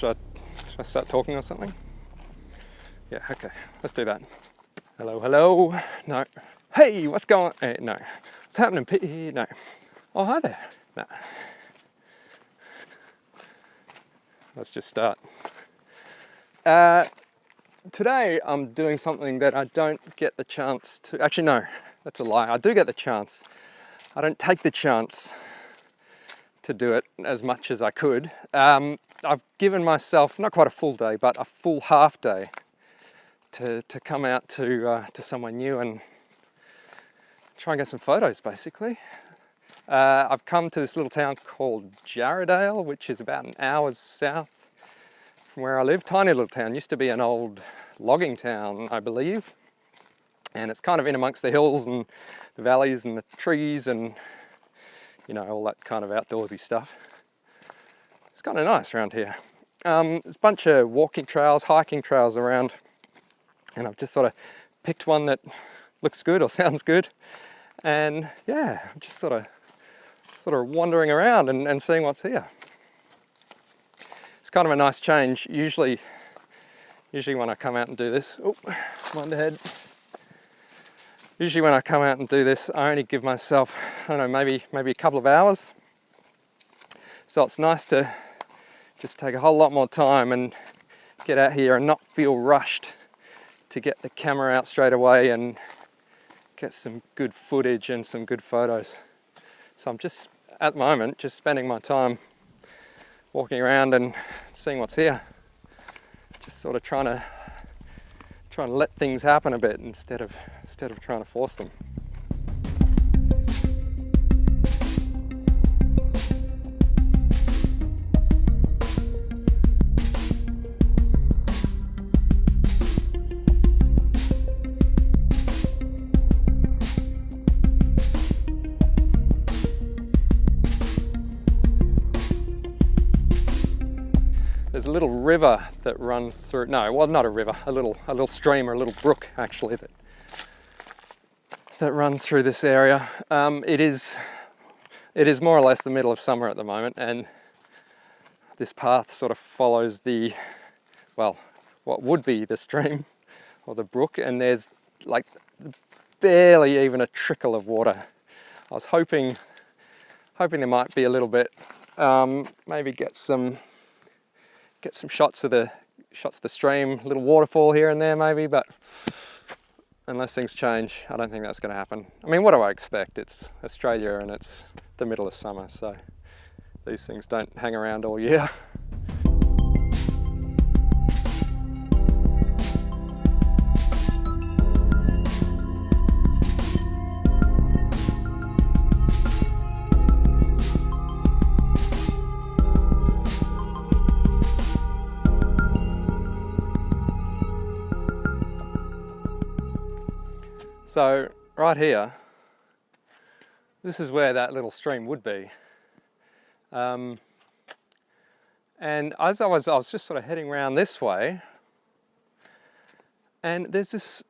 Should I start talking or something? Yeah, okay, let's do that. Hello, hello. No. Hey, what's going on? No. What's happening, P? No. Oh, hi there. No. Let's just start. Today I'm doing something that I don't get the chance to. Actually, no, that's a lie. I do get the chance. I don't take the chance to do it as much as I could. I've given myself not quite a full day, but a full half day to come out to somewhere new and try and get some photos, basically. I've come to this little town called Jarrahdale, which is about an hour's south from where I live. Tiny little town. Used to be an old logging town, I believe. And it's kind of in amongst the hills and the valleys and the trees and, you know, all that kind of outdoorsy stuff. It's kind of nice around here. There's a bunch of walking trails, hiking trails around. And I've just sort of picked one that looks good or sounds good. And yeah, I'm just sort of wandering around and seeing what's here. It's kind of a nice change. Usually when I come out and do this, mind ahead. Usually when I come out and do this, I only give myself, I don't know, maybe a couple of hours. So it's nice to just take a whole lot more time and get out here and not feel rushed to get the camera out straight away and get some good footage and some good photos. So I'm just, at the moment, just spending my time walking around and seeing what's here. Just sort of trying to let things happen a bit instead of trying to force them. There's a little river that runs through, no, well, not a river, a little stream or a little brook actually that runs through this area. It is more or less the middle of summer at the moment, and this path sort of follows what would be the stream or the brook, and there's like barely even a trickle of water. I was hoping there might be a little bit, maybe get some shots of the stream, a little waterfall here and there maybe, but unless things change, I don't think that's going to happen. I mean, what do I expect? It's Australia and it's the middle of summer, so these things don't hang around all year. So right here, this is where that little stream would be. And as I was just sort of heading around this way, and there's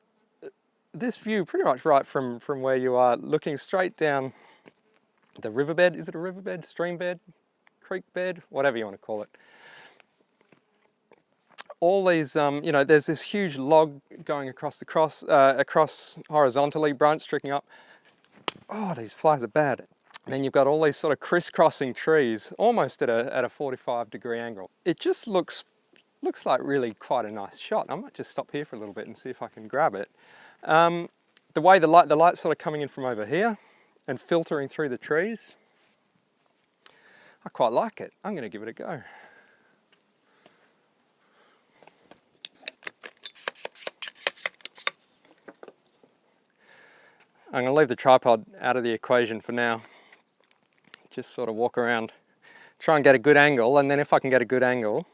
this view pretty much right from where you are, looking straight down the riverbed. Is it a riverbed, stream bed, creek bed, whatever you want to call it. All these, there's this huge log going across horizontally, branch streaking up. Oh, these flies are bad. And then you've got all these sort of crisscrossing trees, almost at a 45-degree angle. It just looks like really quite a nice shot. I might just stop here for a little bit and see if I can grab it. The way the light's sort of coming in from over here and filtering through the trees, I quite like it. I'm going to give it a go. I'm going to leave the tripod out of the equation for now. Just sort of walk around, try and get a good angle, and then if I can get a good angle,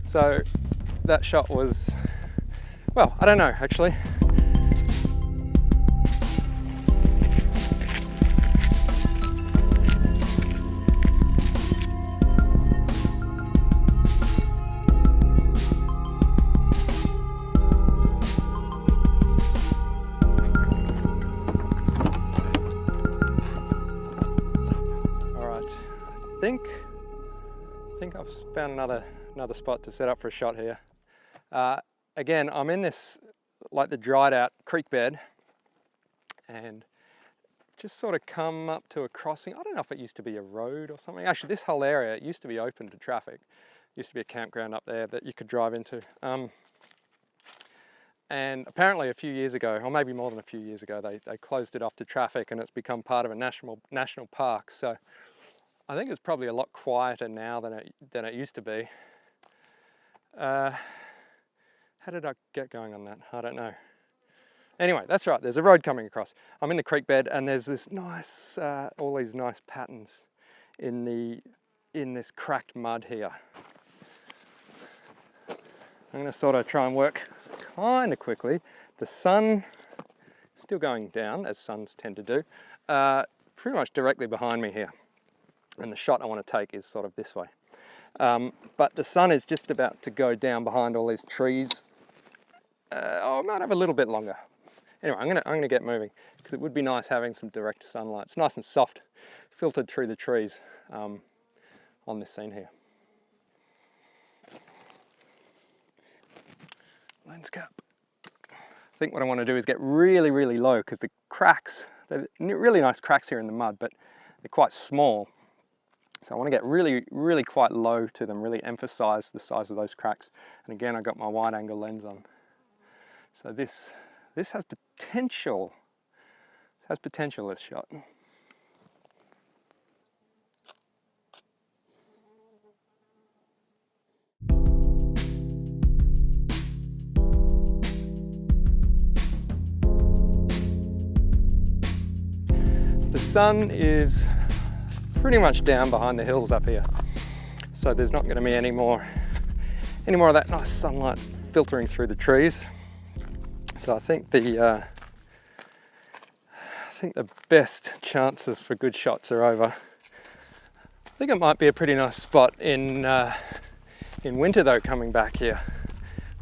So that shot was, well, I don't know actually. I think I've found another spot to set up for a shot here. Again, I'm in this, like the dried out creek bed, and just sort of come up to a crossing. I don't know if it used to be a road or something. Actually, this whole area, it used to be open to traffic. It used to be a campground up there that you could drive into. And apparently a few years ago, or maybe more than a few years ago, they closed it off to traffic, and it's become part of a national park. So I think it's probably a lot quieter now than it used to be. How did I get going on that? I don't know. Anyway, that's right, there's a road coming across. I'm in the creek bed, and there's this nice, all these nice patterns in this cracked mud here. I'm gonna sort of try and work kind of quickly. The sun still going down, as suns tend to do, pretty much directly behind me here. And the shot I want to take is sort of this way. But the sun is just about to go down behind all these trees. I might have a little bit longer. Anyway, I'm gonna get moving, because it would be nice having some direct sunlight. It's nice and soft, filtered through the trees on this scene here. Lens cap. I think what I want to do is get really, really low, because the cracks, they're really nice cracks here in the mud, but they're quite small. So I want to get really, really quite low to them, really emphasize the size of those cracks. And again, I got my wide angle lens on. So this has potential. It has potential, this shot. The sun is pretty much down behind the hills up here, so there's not going to be any more of that nice sunlight filtering through the trees. So I think the best chances for good shots are over. I think it might be a pretty nice spot in winter though, coming back here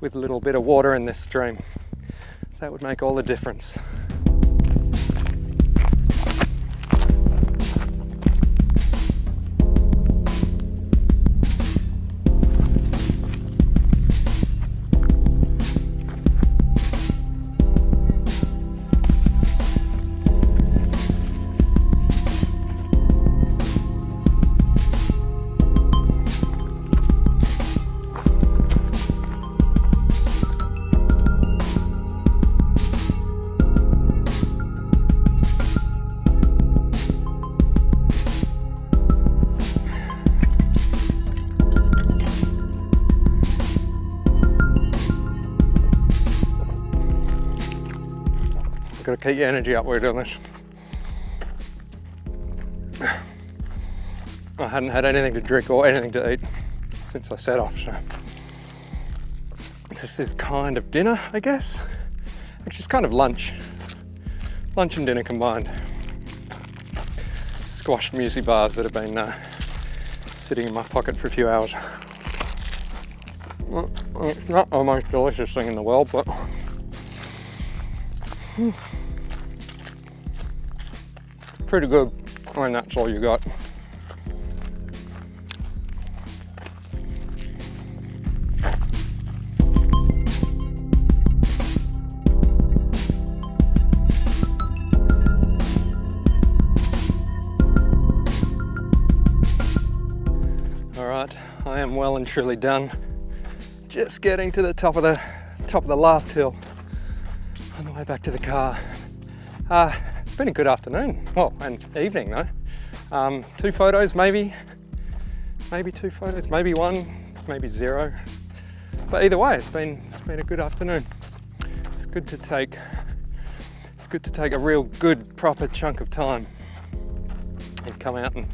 with a little bit of water in this stream. That would make all the difference. Got to keep your energy up while you're doing this. I hadn't had anything to drink or anything to eat since I set off, so this is kind of dinner, I guess. Actually, it's kind of lunch. Lunch and dinner combined. Squashed muesli bars that have been sitting in my pocket for a few hours. Well, it's not the most delicious thing in the world, but pretty good when that's all you got. All right, I am well and truly done. Just getting to the top of the last hill on the way back to the car. It's been a good afternoon, well, and evening though. 2 photos, maybe 2 photos, maybe 1, maybe 0. But either way, it's been a good afternoon. It's good to take a real good proper chunk of time and come out and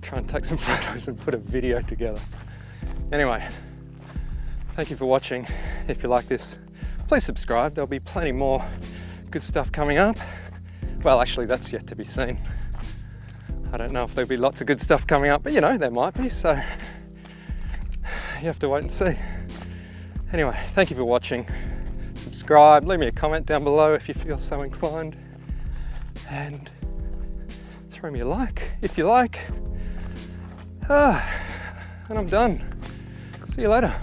try and take some photos and put a video together. Anyway, Thank you for watching. If you like this, please subscribe. There'll be plenty more good stuff coming up. Well, actually, that's yet to be seen. I don't know if there'll be lots of good stuff coming up, but you know, there might be, so you have to wait and see. Anyway, thank you for watching. Subscribe, leave me a comment down below if you feel so inclined, and throw me a like if you like. And I'm done. See you later.